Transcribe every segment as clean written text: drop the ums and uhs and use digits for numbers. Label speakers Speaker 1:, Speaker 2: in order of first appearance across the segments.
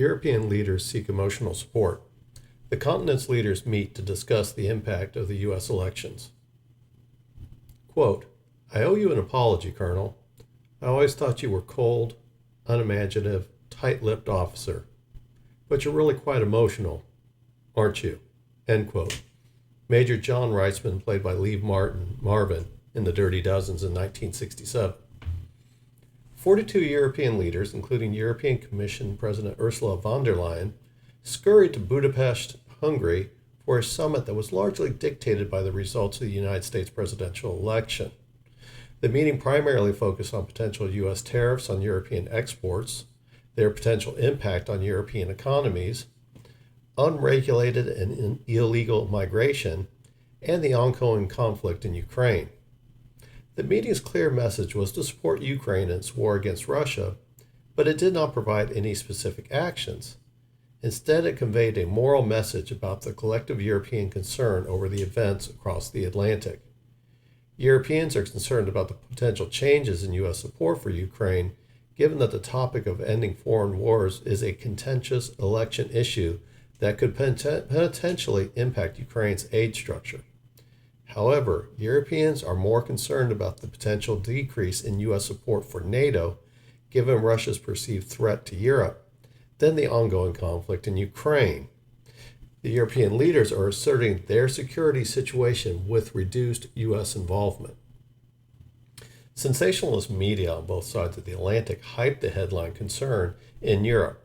Speaker 1: European leaders seek emotional support. The continent's leaders meet to discuss the impact of the U.S. elections. Quote, I owe you an apology, Colonel. I always thought you were cold, unimaginative, tight-lipped officer. But you're really quite emotional, aren't you? End quote. Major John Reisman, played by Lee Marvin in The Dirty Dozens in 1967. 42 European leaders, including European Commission President Ursula von der Leyen, scurried to Budapest, Hungary, for a summit that was largely dictated by the results of the United States presidential election. The meeting primarily focused on potential U.S. tariffs on European exports, their potential impact on European economies, unregulated and illegal migration, and the ongoing conflict in Ukraine. The meeting's clear message was to support Ukraine in its war against Russia, but it did not provide any specific actions. Instead, it conveyed a moral message about the collective European concern over the events across the Atlantic. Europeans are concerned about the potential changes in U.S. support for Ukraine, given that the topic of ending foreign wars is a contentious election issue that could potentially impact Ukraine's aid structure. However, Europeans are more concerned about the potential decrease in U.S. support for NATO, given Russia's perceived threat to Europe, than the ongoing conflict in Ukraine. The European leaders are asserting their security situation with reduced U.S. involvement. Sensationalist media on both sides of the Atlantic hyped the headline concern in Europe,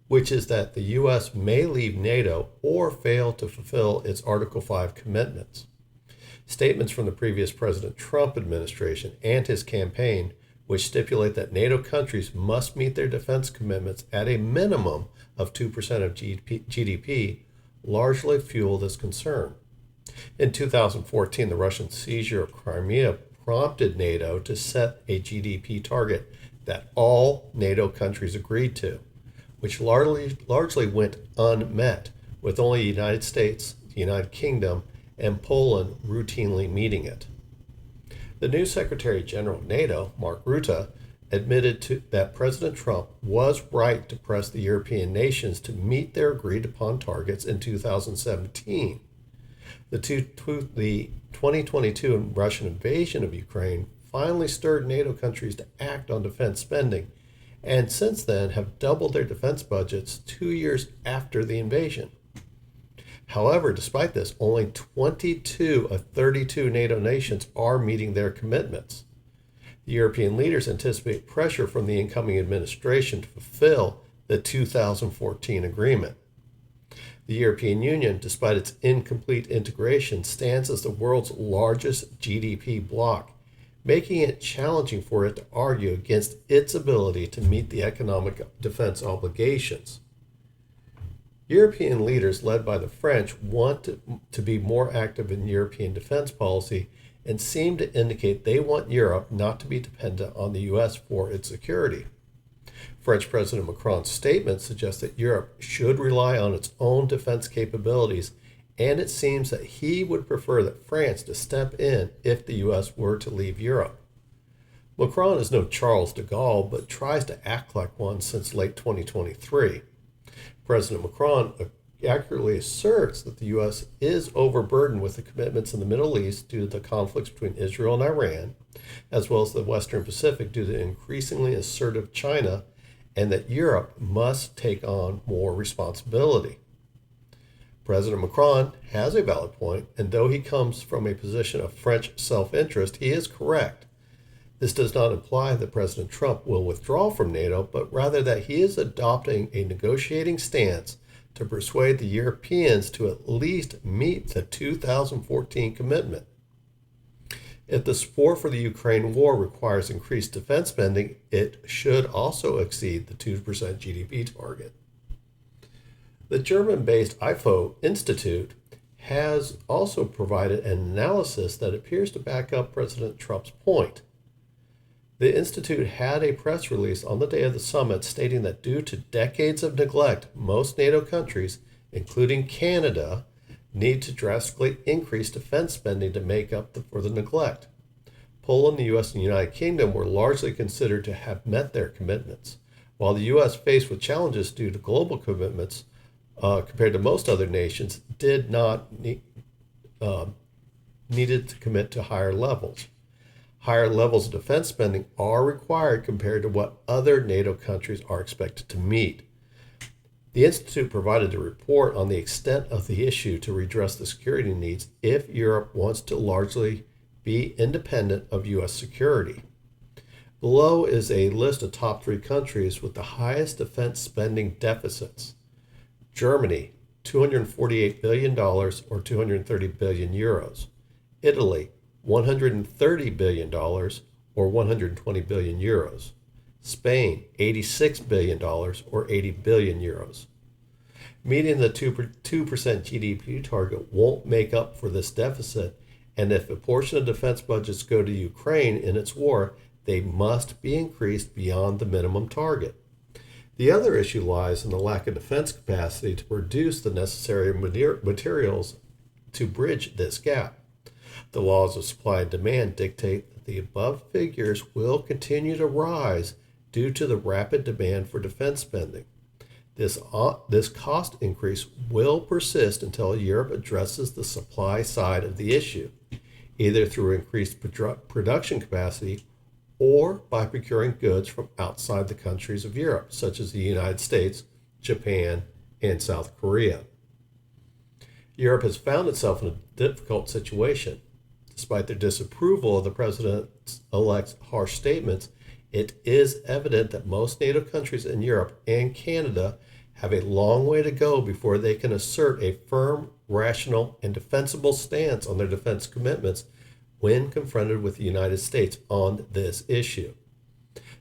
Speaker 1: which is that the U.S. may leave NATO or fail to fulfill its Article 5 commitments. Statements from the previous President Trump administration and his campaign, which stipulate that NATO countries must meet their defense commitments at a minimum of 2% of GDP, largely fuel this concern. In 2014, the Russian seizure of Crimea prompted NATO to set a GDP target that all NATO countries agreed to, which largely went unmet, with only the United States, the United Kingdom, and Poland routinely meeting it. The new Secretary General of NATO, Mark Rutte, admitted that President Trump was right to press the European nations to meet their agreed-upon targets in 2017. The 2022 Russian invasion of Ukraine finally stirred NATO countries to act on defense spending, and since then have doubled their defense budgets 2 years after the invasion. However, despite this, only 22 of 32 NATO nations are meeting their commitments. The European leaders anticipate pressure from the incoming administration to fulfill the 2014 agreement. The European Union, despite its incomplete integration, stands as the world's largest GDP bloc, making it challenging for it to argue against its ability to meet the economic defense obligations. European leaders led by the French want to be more active in European defense policy and seem to indicate they want Europe not to be dependent on the U.S. for its security. French President Macron's statement suggests that Europe should rely on its own defense capabilities, and it seems that he would prefer that France to step in if the U.S. were to leave Europe. Macron is no Charles de Gaulle, but tries to act like one since late 2023. President Macron accurately asserts that the U.S. is overburdened with the commitments in the Middle East due to the conflicts between Israel and Iran, as well as the Western Pacific due to increasingly assertive China, and that Europe must take on more responsibility. President Macron has a valid point, and though he comes from a position of French self-interest, he is correct. This does not imply that President Trump will withdraw from NATO, but rather that he is adopting a negotiating stance to persuade the Europeans to at least meet the 2014 commitment. If the support for the Ukraine war requires increased defense spending, it should also exceed the 2% GDP target. The German-based IFO Institute has also provided an analysis that appears to back up President Trump's point. The Institute had a press release on the day of the summit stating that due to decades of neglect, most NATO countries, including Canada, need to drastically increase defense spending to make up for the neglect. Poland, the U.S., and the United Kingdom were largely considered to have met their commitments, While the U.S., faced with challenges due to global commitments compared to most other nations, did not needed to commit to higher levels. Higher levels of defense spending are required compared to what other NATO countries are expected to meet. The Institute provided a report on the extent of the issue to redress the security needs if Europe wants to largely be independent of U.S. security. Below is a list of top 3 countries with the highest defense spending deficits. Germany, $248 billion or 230 billion euros. Italy, $130 billion or 120 billion euros. Spain, $86 billion or 80 billion euros. Meeting the 2% GDP target won't make up for this deficit, and if a portion of defense budgets go to Ukraine in its war, they must be increased beyond the minimum target. The other issue lies in the lack of defense capacity to produce the necessary materials to bridge this gap. The laws of supply and demand dictate that the above figures will continue to rise due to the rapid demand for defense spending. This cost increase will persist until Europe addresses the supply side of the issue, either through increased production capacity or by procuring goods from outside the countries of Europe, such as the United States, Japan, and South Korea. Europe has found itself in a difficult situation. Despite their disapproval of the president-elect's harsh statements, it is evident that most NATO countries in Europe and Canada have a long way to go before they can assert a firm, rational, and defensible stance on their defense commitments when confronted with the United States on this issue.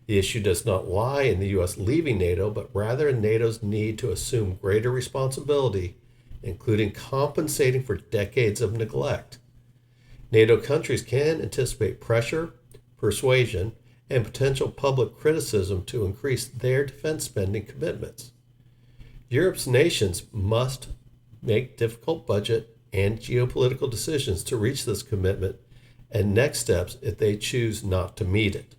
Speaker 1: The issue does not lie in the U.S. leaving NATO, but rather in NATO's need to assume greater responsibility, including compensating for decades of neglect. NATO countries can anticipate pressure, persuasion, and potential public criticism to increase their defense spending commitments. Europe's nations must make difficult budget and geopolitical decisions to reach this commitment and next steps if they choose not to meet it.